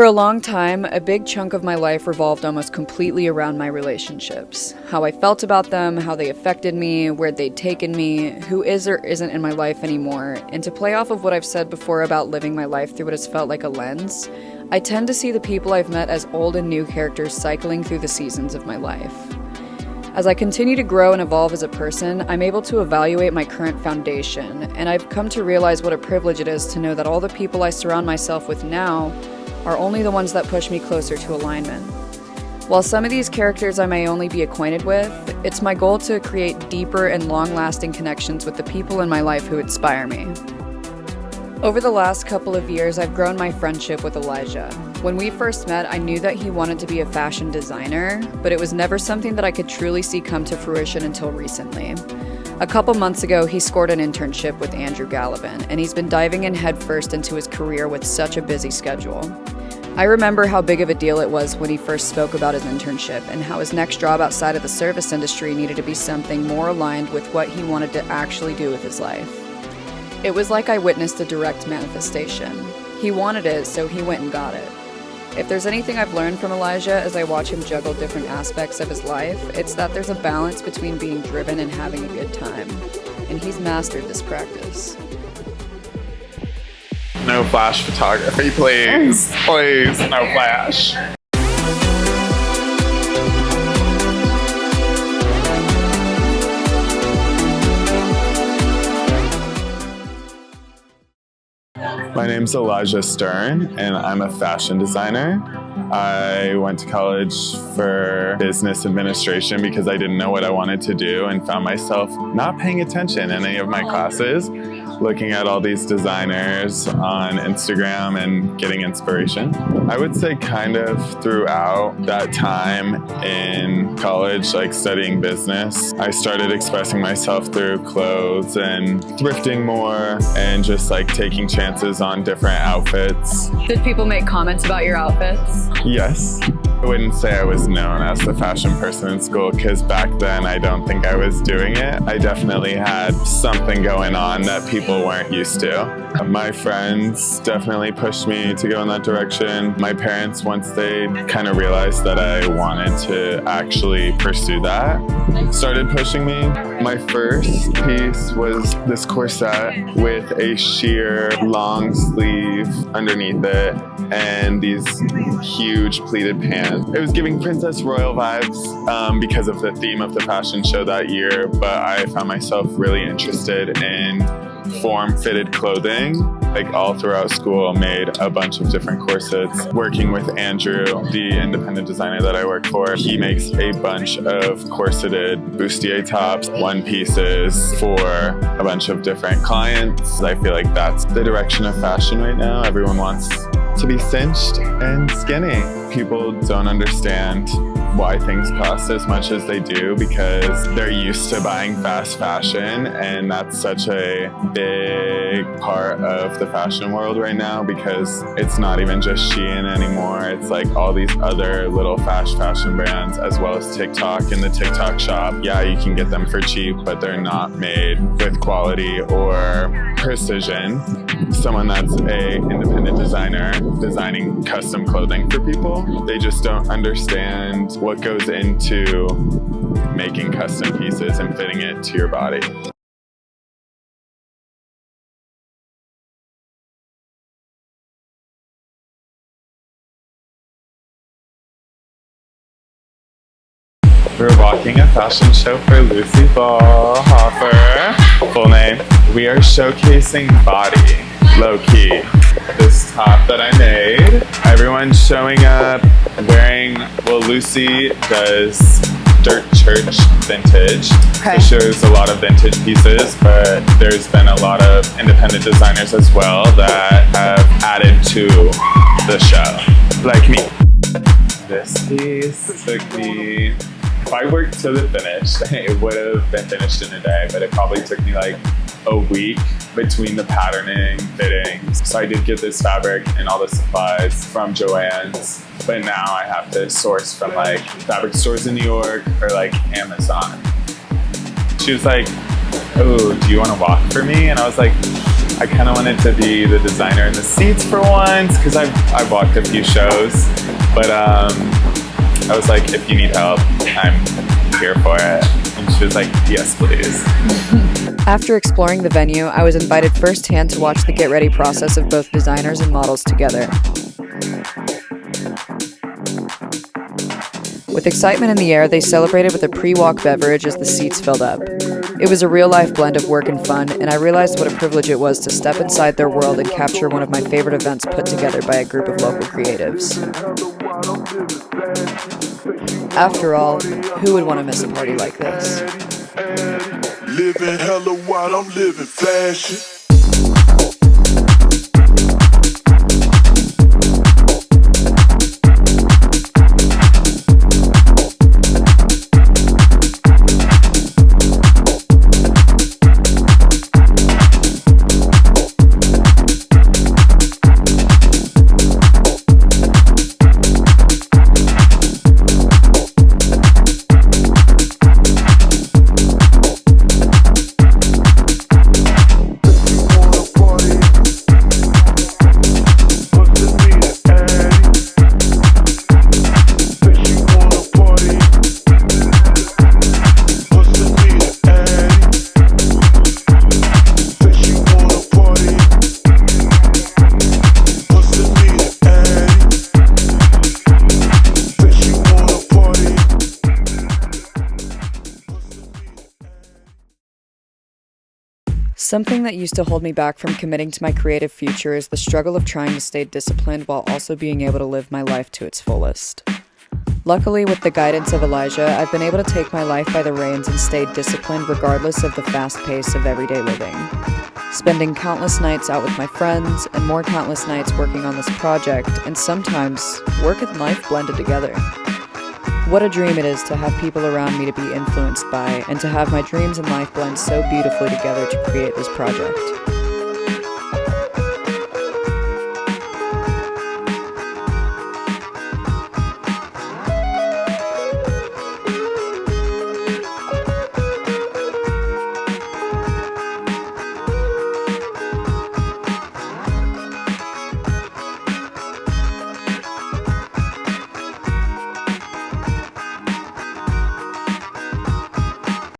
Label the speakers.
Speaker 1: For a long time, a big chunk of my life revolved almost completely around my relationships. How I felt about them, how they affected me, where they'd taken me, who is or isn't in my life anymore. And to play off of what I've said before about living my life through what has felt like a lens, I tend to see the people I've met as old and new characters cycling through the seasons of my life. As I continue to grow and evolve as a person, I'm able to evaluate my current foundation, and I've come to realize what a privilege it is to know that all the people I surround myself with now are only the ones that push me closer to alignment. While some of these characters I may only be acquainted with, it's my goal to create deeper and long-lasting connections with the people in my life who inspire me. Over the last couple of years, I've grown my friendship with Elijah. When we first met, I knew that he wanted to be a fashion designer, but it was never something that I could truly see come to fruition until recently. A couple months ago, he scored an internship with Andrew Gallivan, and he's been diving in headfirst into his career with such a busy schedule. I remember how big of a deal it was when he first spoke about his internship and how his next job outside of the service industry needed to be something more aligned with what he wanted to actually do with his life. It was like I witnessed a direct manifestation. He wanted it, so he went and got it. If there's anything I've learned from Elijah as I watch him juggle different aspects of his life, it's that there's a balance between being driven and having a good time. And he's mastered this practice.
Speaker 2: No flash photography, please. Please, no flash. My name's Elijah Stern, and I'm a fashion designer. I went to college for business administration because I didn't know what I wanted to do and found myself not paying attention in any of my classes, looking at all these designers on Instagram and getting inspiration. I would say kind of throughout that time in college, like studying business, I started expressing myself through clothes and thrifting more and just like taking chances on different outfits.
Speaker 1: Did people make comments about your outfits?
Speaker 2: Yes. I wouldn't say I was known as the fashion person in school because back then I don't think I was doing it. I definitely had something going on that people weren't used to. My friends definitely pushed me to go in that direction. My parents, once they kind of realized that I wanted to actually pursue that, started pushing me. My first piece was this corset with a sheer long sleeve underneath it and these huge pleated pants. It was giving Princess Royal vibes because of the theme of the fashion show that year, but I found myself really interested in form-fitted clothing. Like all throughout school, made a bunch of different corsets. Working with Andrew, the independent designer that I work for, he makes a bunch of corseted bustier tops, one pieces for a bunch of different clients. I feel like that's the direction of fashion right now. Everyone wants to be cinched and skinny. People don't understand why things cost as much as they do because they're used to buying fast fashion, and that's such a big part of the fashion world right now because it's not even just Shein anymore. It's like all these other little fast fashion brands as well as TikTok in the TikTok shop. Yeah, you can get them for cheap, but they're not made with quality or precision. Someone that's a independent designer designing custom clothing for people, they just don't understand what goes into making custom pieces and fitting it to your body. We're walking a fashion show for Lucy Ballhofer. Full name, we are showcasing body, low-key. This top that I made, everyone's showing up wearing, well, Lucy does Dirt Church vintage.
Speaker 3: Okay.
Speaker 2: It shows a lot of vintage pieces, but there's been a lot of independent designers as well that have added to the show, like me. This piece took me, if I worked to the finish, it would have been finished in a day, but it probably took me like a week between the patterning, fittings. So I did get this fabric and all the supplies from Joann's, but now I have to source from like fabric stores in New York or like Amazon. She was like, oh, do you want to walk for me? And I was like, I kind of wanted to be the designer in the seats for once, because I've walked a few shows, but I was like, if you need help, I'm here for it. And she was like, yes, please.
Speaker 1: After exploring the venue, I was invited firsthand to watch the get-ready process of both designers and models together. With excitement in the air, they celebrated with a pre-walk beverage as the seats filled up. It was a real-life blend of work and fun, and I realized what a privilege it was to step inside their world and capture one of my favorite events put together by a group of local creatives. After all, who would want to miss a party like this?
Speaker 3: Living hella wild, I'm living fashion.
Speaker 1: Something that used to hold me back from committing to my creative future is the struggle of trying to stay disciplined while also being able to live my life to its fullest. Luckily, with the guidance of Elijah, I've been able to take my life by the reins and stay disciplined regardless of the fast pace of everyday living. Spending countless nights out with my friends, and more countless nights working on this project, and sometimes work and life blended together. What a dream it is to have people around me to be influenced by, and to have my dreams and life blend so beautifully together to create this project.